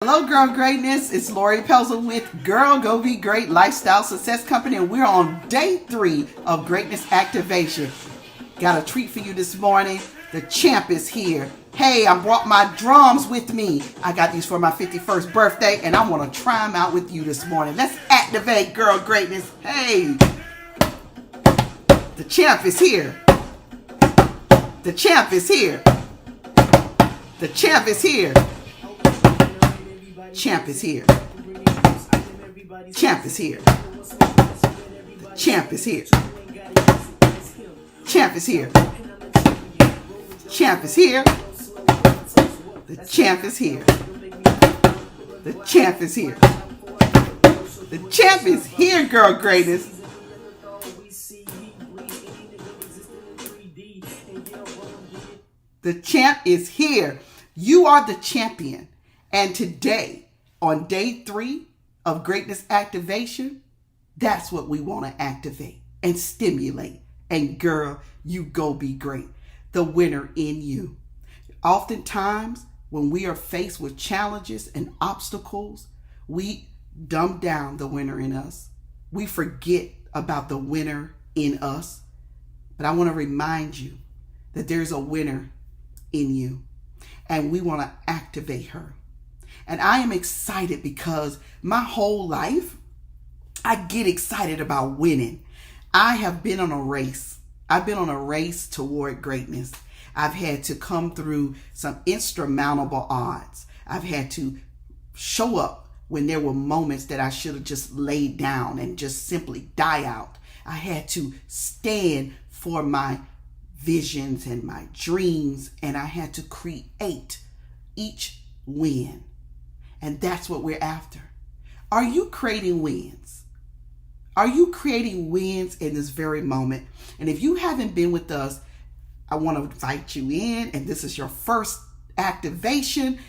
Hello, Girl Greatness. It's Lori Pelzer with GirlGoBeGreat Lifestyle Success Company, and we're on day 3 of Greatness Activation. Got a treat for you this morning. The champ is here. Hey, I brought my drums with me. I got these for my 51st birthday, and I want to try them out with you this morning. Let's activate Girl Greatness. Hey, the champ is here. The champ is here. The champ is here. Champ is here. Champ is here. Champ is here. Champ is here. Champ is here. The champ is here. The champ is here. The champ is here, Girl Greatness. The champ is here. You are the champion. And today, on day 3 of Greatness Activation, that's what we want to activate and stimulate. And girl, you go be great. The winner in you. Oftentimes, when we are faced with challenges and obstacles, we dumb down the winner in us. We forget about the winner in us. But I want to remind you that there's a winner in you. And we want to activate her. And I am excited because my whole life, I get excited about winning. I have been on a race. I've been on a race toward greatness. I've had to come through some insurmountable odds. I've had to show up when there were moments that I should have just laid down and just simply die out. I had to stand for my visions and my dreams, and I had to create each win. And that's what we're after. Are you creating wins? Are you creating wins in this very moment? And if you haven't been with us, I want to invite you in, and this is your first activation.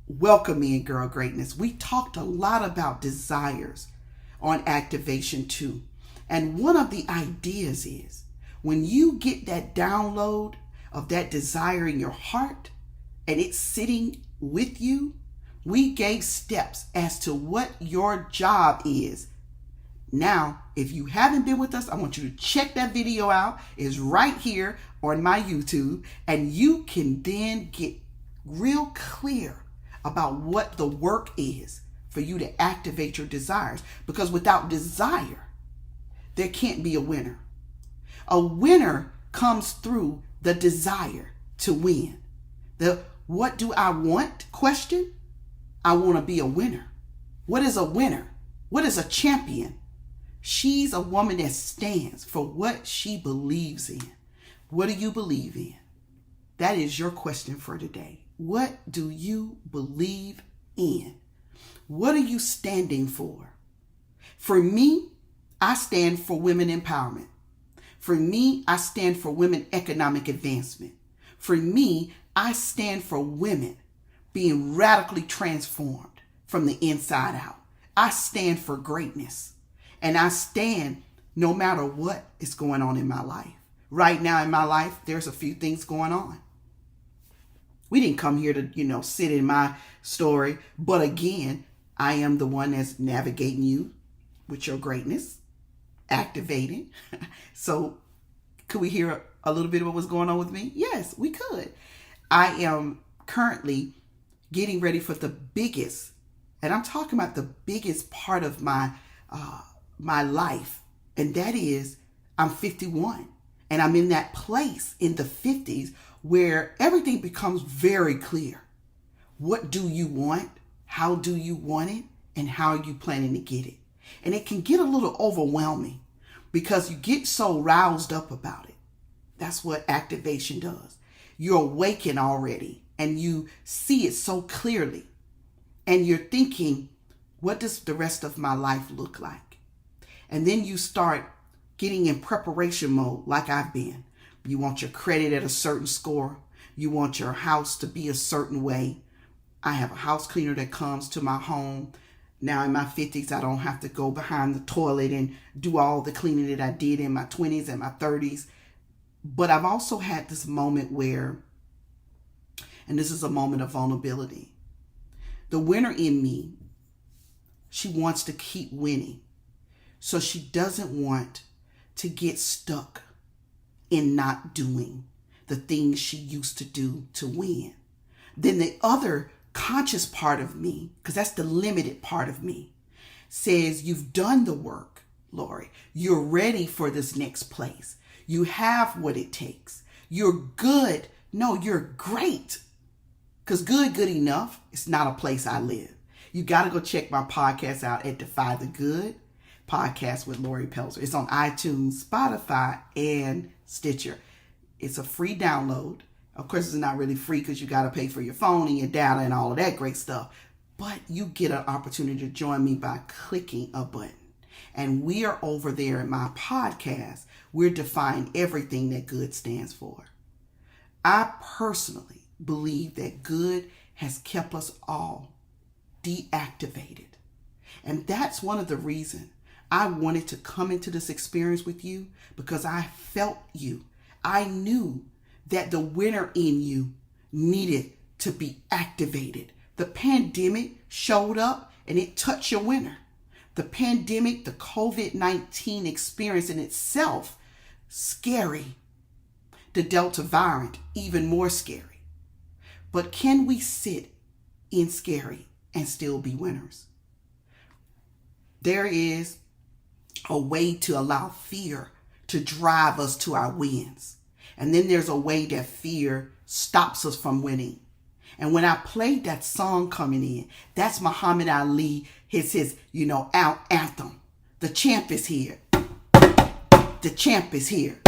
Welcome in, Girl Greatness. We talked a lot about desires on activation 2. And one of the ideas is when you get that download of that desire in your heart and it's sitting with you, we gave steps as to what your job is. Now, if you haven't been with us, I want you to check that video out. It's right here on my YouTube, and you can then get real clear about what the work is for you to activate your desires. Because without desire, there can't be a winner. A winner comes through the desire to win. The what do I want question? I want to be a winner. What is a winner? What is a champion? She's a woman that stands for what she believes in. What do you believe in? That is your question for today. What do you believe in? What are you standing for? For me, I stand for women empowerment. For me, I stand for women economic advancement. For me, I stand for women being radically transformed from the inside out. I stand for greatness. And I stand no matter what is going on in my life. Right now in my life, there's a few things going on. We didn't come here to, sit in my story. But again, I am the one that's navigating you with your greatness, activating. So could we hear a little bit of what was going on with me? Yes, we could. I am currently getting ready for the biggest, and I'm talking about the biggest part of my life, and that is I'm 51, and I'm in that place in the 50s where everything becomes very clear. What do you want? How do you want it? And how are you planning to get it? And it can get a little overwhelming because you get so roused up about it. That's what activation does. You're awakened already and you see it so clearly. And you're thinking, what does the rest of my life look like? And then you start getting in preparation mode like I've been. You want your credit at a certain score. You want your house to be a certain way. I have a house cleaner that comes to my home. Now in my 50s, I don't have to go behind the toilet and do all the cleaning that I did in my 20s and my 30s. But I've also had this moment where, and this is a moment of vulnerability, The winner in me, she wants to keep winning. So she doesn't want to get stuck in not doing the things she used to do to win. Then the other conscious part of me, because that's the limited part of me, says you've done the work, Lori. You're ready for this next place. You have what it takes. You're good. No, you're great. Because good enough, it's not a place I live. You got to go check my podcast out at Defy the Good podcast with Lori Pelzer. It's on iTunes, Spotify, and Stitcher. It's a free download. Of course, it's not really free because you got to pay for your phone and your data and all of that great stuff. But you get an opportunity to join me by clicking a button. And we are over there in my podcast. We're defying everything that good stands for. I personally believe that good has kept us all deactivated. And that's one of the reasons I wanted to come into this experience with you, because I felt you. I knew that the winner in you needed to be activated. The pandemic showed up and it touched your winner. The pandemic, the COVID-19 experience in itself, scary. The Delta variant, even more scary. But can we sit in scary and still be winners? There is a way to allow fear to drive us to our wins. And then there's a way that fear stops us from winning. And when I played that song coming in, that's Muhammad Ali, his anthem. The champ is here. The champ is here.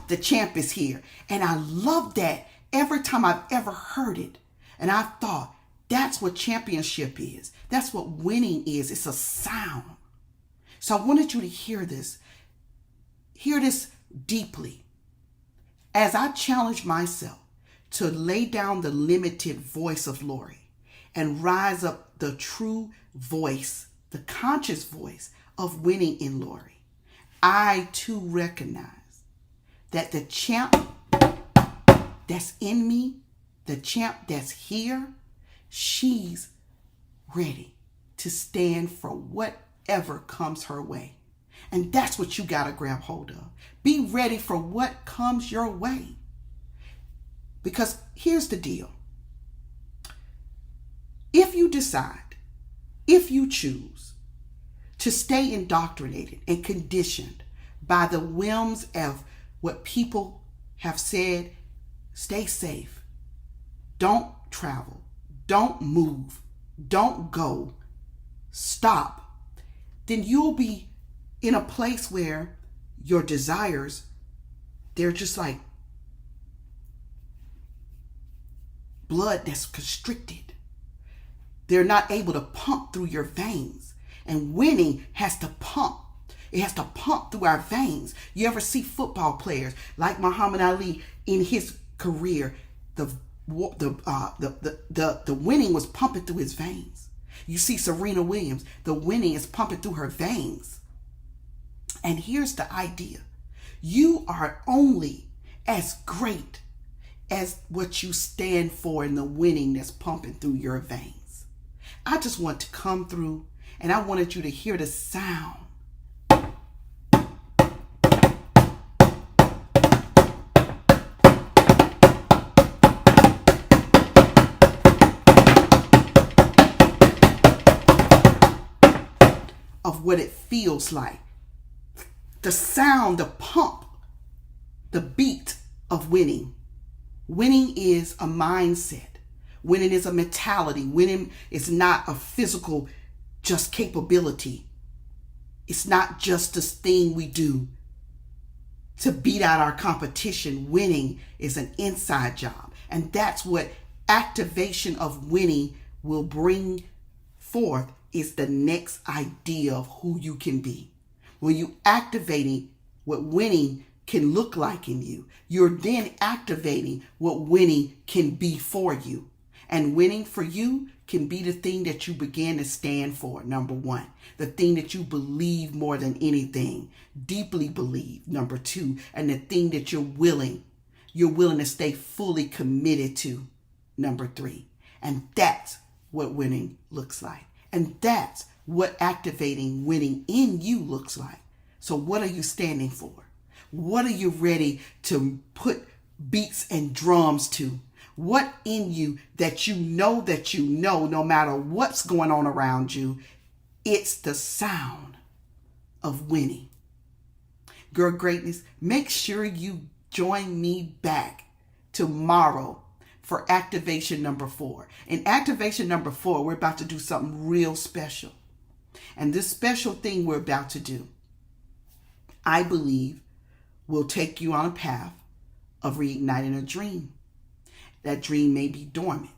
The champ is here. And I love that every time I've ever heard it. And I thought, that's what championship is. That's what winning is. It's a sound. So I wanted you to hear this. Hear this deeply. As I challenge myself to lay down the limited voice of Lori and rise up the true voice, the conscious voice of winning in Lori, I too recognize that the champ that's in me, the champ that's here, she's ready to stand for whatever comes her way. And that's what you got to grab hold of. Be ready for what comes your way. Because here's the deal. If you decide, if you choose to stay indoctrinated and conditioned by the whims of what people have said, stay safe, don't travel, don't move, don't go, stop, then you'll be in a place where your desires, they're just like blood that's constricted. They're not able to pump through your veins. And winning has to pump. It has to pump through our veins. You ever see football players like Muhammad Ali in his career? The winning was pumping through his veins. You see Serena Williams, the winning is pumping through her veins. And here's the idea. You are only as great as what you stand for in the winning that's pumping through your veins. I just want to come through and I wanted you to hear the sound of what it feels like. The sound, the pump, the beat of winning. Winning is a mindset. Winning is a mentality. Winning is not a physical just capability. It's not just this thing we do to beat out our competition. Winning is an inside job. And that's what activation of winning will bring forth, is the next idea of who you can be. When you activating what winning can look like in you, you're then activating what winning can be for you. And winning for you can be the thing that you began to stand for, number one. The thing that you believe more than anything, deeply believe, number two. And the thing that you're willing to stay fully committed to, number three. And that's what winning looks like. And that's what activating winning in you looks like. So what are you standing for? What are you ready to put beats and drums to? What in you that you know, no matter what's going on around you, it's the sound of winning. Girl Greatness, make sure you join me back tomorrow for activation number 4. In activation number 4, we're about to do something real special. And this special thing we're about to do, I believe, will take you on a path of reigniting a dream. That dream may be dormant.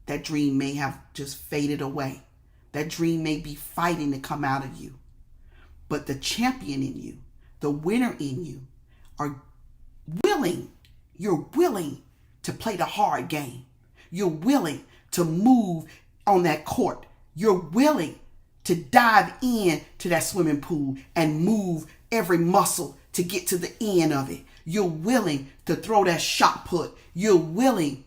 That dream may have just faded away. That dream may be fighting to come out of you. But the champion in you, the winner in you, are willing. You're willing to play the hard game. You're willing to move on that court. You're willing to dive in to that swimming pool and move every muscle to get to the end of it. You're willing to throw that shot put. You're willing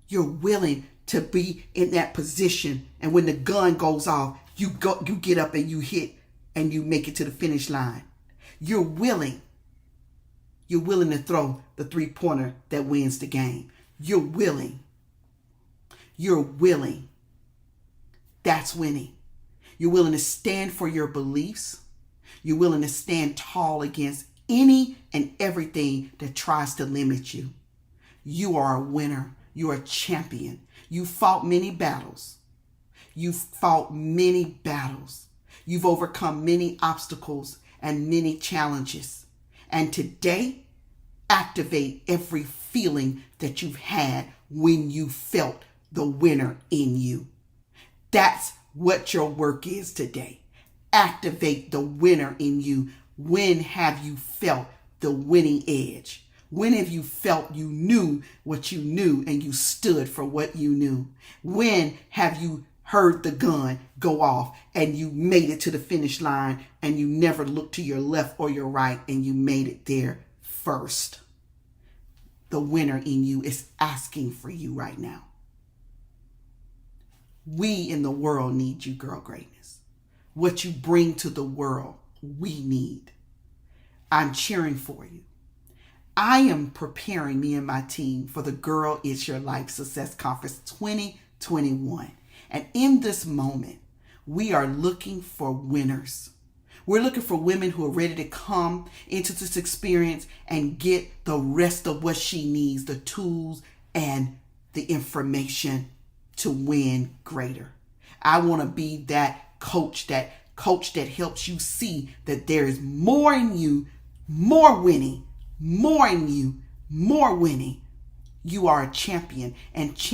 to be in that position. And when the gun goes off, you get up and you hit and you make it to the finish line. You're willing to throw the 3-pointer that wins the game. You're willing. That's winning. You're willing to stand for your beliefs. You're willing to stand tall against any and everything that tries to limit you. You are a winner. You're a champion. You fought many battles. You've overcome many obstacles and many challenges. And today, activate every feeling that you've had when you felt the winner in you. That's what your work is today. Activate the winner in you. When have you felt the winning edge? When have you felt you knew what you knew and you stood for what you knew? When have you heard the gun go off and you made it to the finish line and you never looked to your left or your right and you made it there first? The winner in you is asking for you right now. We in the world need you, Girl Greatness. What you bring to the world, we need. I'm cheering for you. I am preparing me and my team for the Girl It's Your Life Success Conference 2021. And in this moment, we are looking for winners. We're looking for women who are ready to come into this experience and get the rest of what she needs, the tools and the information to win greater. I want to be that coach that helps you see that there is more in you, more winning, more in you, more winning. You are a champion, and